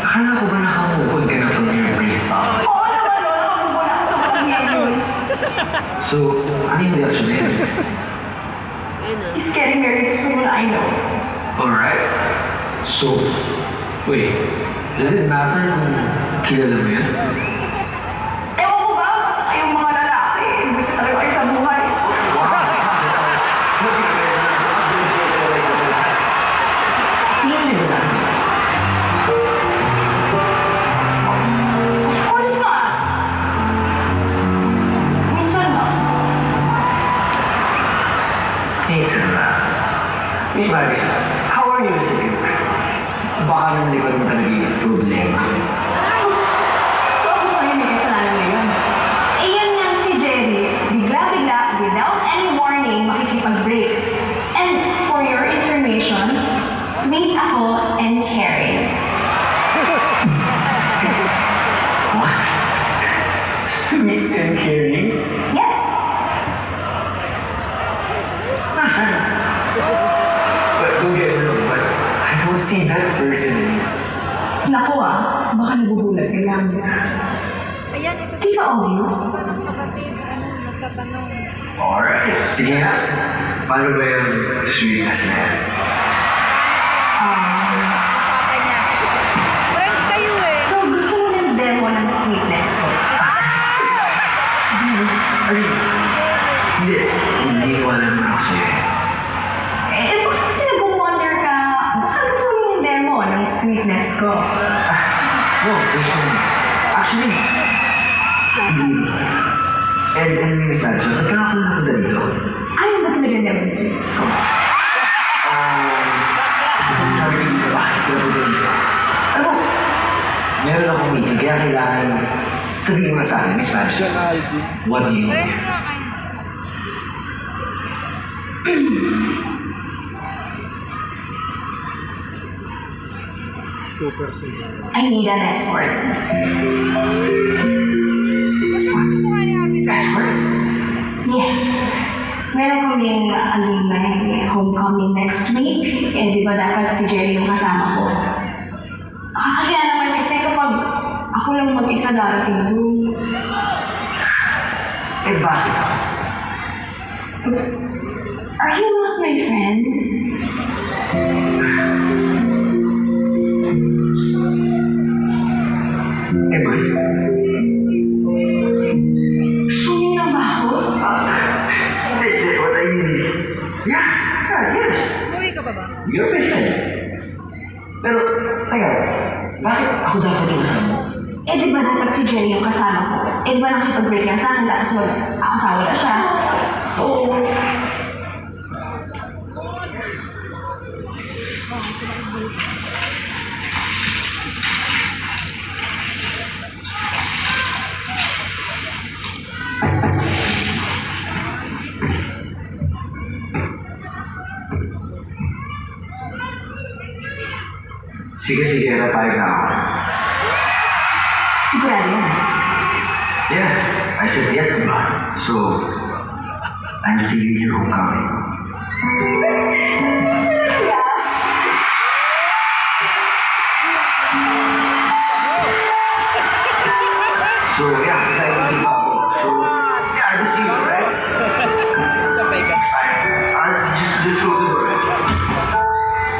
Akala ko ba nakamukod ka na from your breakup? Oo naman, no? Nakamove on ako sa mga yun. So, ano yung reaction na yun? He's getting married to someone I know. Alright. So, wait. Does it matter kung kilala mo yun? Ewan ko ba? Basta kayong mga lalaki. Gusto talaga kayo sa buhay. Tingin mo ba sa akin? Of course not. Minsan na. Minsan na. Miss Marisa, how are you sa iyo? Baka naman ikaw naman talaga yung problema. So ako ba yung may kasalanan ngayon? Eh yan nga si Jerry, bigla-bigla, without any warning, makikipag-break. And for your information, sweet ako and caring. What? Sweet and caring? Yes! Nasaan? But don't get me wrong, but I don't see that person in you. Naku baka nagugulat ka lang. Ayan, ito Di ba obvious? kapatid, nagtatanong. Alright. Sige nga. Paano ba yung sweetness na yan? Papa niya. Friends kayo eh. So gusto mo ng demo ng sweetness ko? I mean, hindi. Hindi ko alam na ako sa'yo eh. Eh, baka kasi nag-wonder ka, baka gusto mo ng demo ng sweetness ko? No, gusto mo. Actually, hindi. And Miss Madison, nagkakaroon ako dito. Ayaw ba talaga ng demo ng sweetness ko? Sabi ko dito, bakit ka na dito? Alam mo, meron akong meeting, kaya kailangan sabihin mo sa akin, Miss Madison, what do you Friends need? nga kayo. I need an escort. Mukha ni Happy Time. Expert? Yes. Meron kaming alumni homecoming next week. Eh, di ba dapat si Jerry yung kasama ko? Nakakaya naman kasi kapag ako lang mag-isa darating doon. Eh, bakit ako? Are you not my friend? Eh, ba? Gusto niyo na ba ako? Hindi. What I mean is, yeah, yes. Umuwi ka pa ba? You're my friend. Pero, teka, bakit ako dapat yung kasama mo? Eh, di ba dapat si Jerry yung kasama ko? Eh, di ba nakipag-break niya sa akin tapos mag-asawa na siya? So, Sige, napayag na ako. sigurado yan. Yeah, I said yes, diba? So, I'm seeing you homecoming. So, yeah, like, so, yeah, I just see you, right? I just close the door, right?